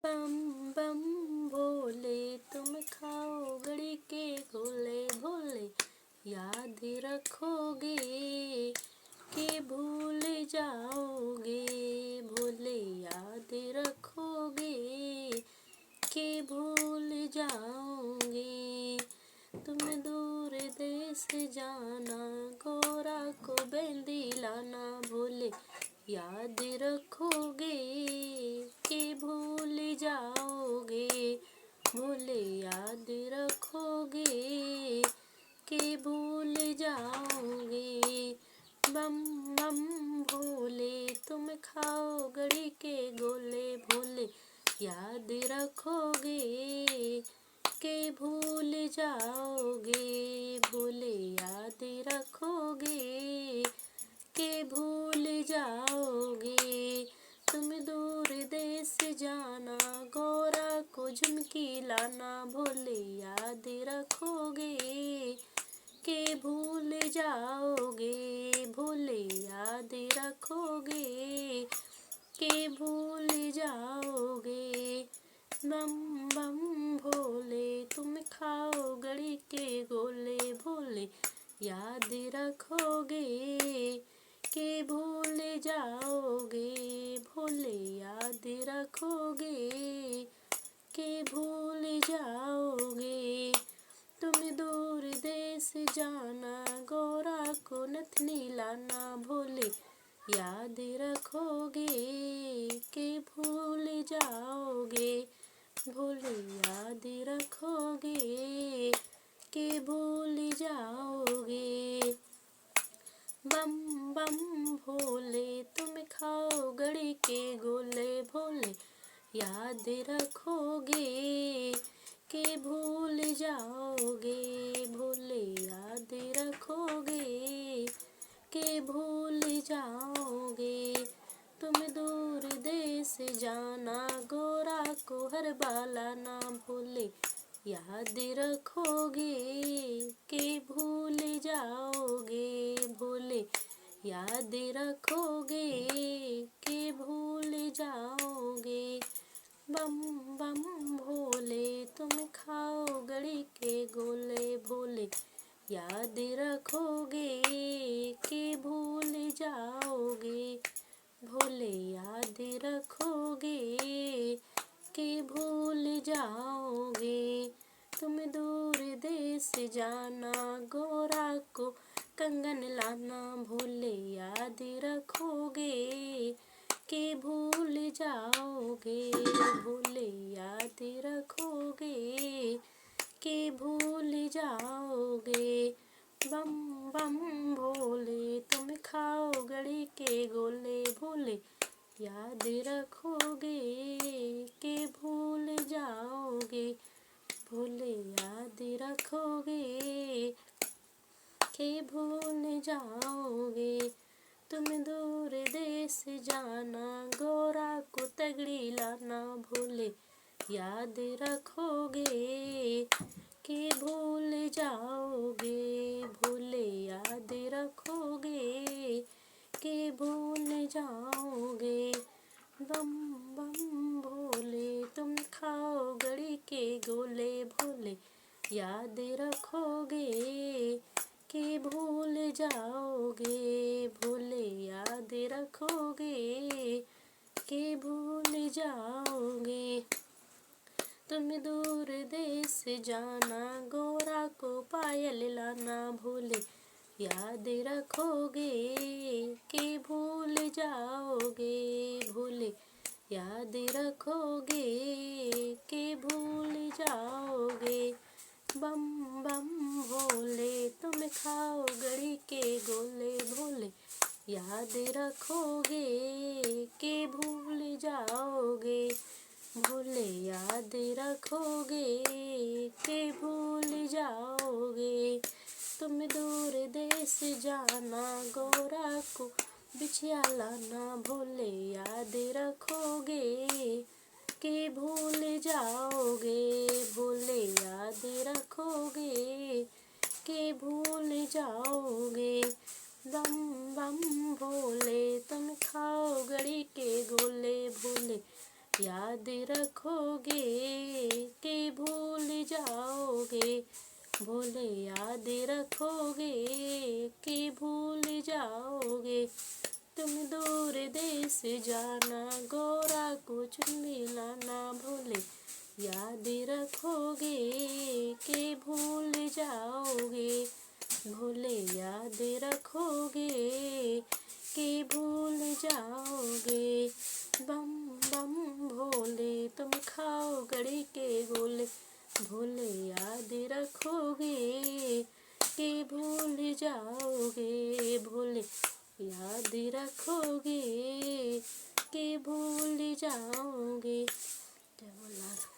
बम बम भोले तुम खाओ गड़ी के गोले भोले, याद रखोगे कि भूल जाओगे भोले, याद रखोगे कि भूल जाओगे। तुम दूर देश जाना, गोरा को बेंदी लाना भोले, याद रखोगे कि भूल जाओगे भोले, याद रखोगे कि भूल जाओगे। बम बम भोले तुम खाओ गड़ी के गोले भोले, याद रखोगे कि भूल जाओगे भोले, याद रखोगे कि भूल जाओगे। तुम दूर देश जाना, गोरा को झुमकी लाना भोले, याद रखोगे कि भूल जाओगे भोले, याद रखोगे कि भूल जाओगे। बम बम भोले तुम खाओ गड़ी के गोले भोले, याद रखोगे कि भूल जाओगे भोले, याद रखोगे कि भूल जाओगे। तुम दूर देश जाना, गोरा को नथनी लाना भोले, याद रखोगे कि भूल जाओगे भोले, याद रखोगे कि भूल जाओगे। बम बम भोले तुम खाओ गड़ी के गोले भोले, याद रखोगे कि भूल जाओगे भोले, याद रखोगे कि भूल जाओगे। तुम दूर देश जाना, गोरा को हर बाला ना भोले, याद रखोगे कि भूल जाओगे भोले, याद रखोगे कि भूल जाओगे। बम बम भोले तुम खाओ गड़ी के गोले भोले, याद रखोगे कि भूल जाओगे भोले, याद रखोगे कि भूल जाओगे। तुम दूर देश जाना, गोरा को कंगन लाना भोले, याद रखोगे कि भूल जाओगे भोले, याद रखोगे कि भूल जाओगे। बम बम भोले तुम खाओ गड़ी के गोले भोले, याद रखोगे कि भूल जाओगे भोले, याद रखोगे कि भूल जाओगे। तुम दूर देश जाना, गोरा को तगड़ी लाना भोले, याद रखोगे कि भूल जाओगे भोले, याद रखोगे कि भूल जाओगे। बम बम भोले तुम खाओ गड़ी के गोले भोले, याद रखोगे कि भूल जाओगे भोले, याद रखोगे कि भूल जाओगे। तुम दूर देश जाना, गोरा को पायल लाना भोले, याद रखोगे कि भूल जाओगे भोले, याद रखोगे कि भूल जाओगे। बम बम भोले तुम खाओ गड़ी के गोले भोले, याद रखोगे कि भूल जाओगे भोले, याद रखोगे कि भूल जाओगे। तुम दूर देश जाना, गोरा को बिछिया लाना भोले, याद रखोगे कि भूल जाओगे भोले, याद रखोगे कि भूल जाओगे। बम बम भोले तुम खाओ गड़ी के गोले भोले, याद रखोगे कि भूल जाओगे, भोले याद रखोगे कि भूल जाओगे। तुम दूर देश जाना, गोरा कुछ मिलाना, भोले याद रखोगे कि भूल जाओगे, भोले याद रखोगे कि भूल जाओगे। बम बम भोले तुम खाओ गड़ी के गोले, भोले याद रखोगे कि भूल जाओगे, भोले याद रखोगे कि भूल जाओगे। जय बोला।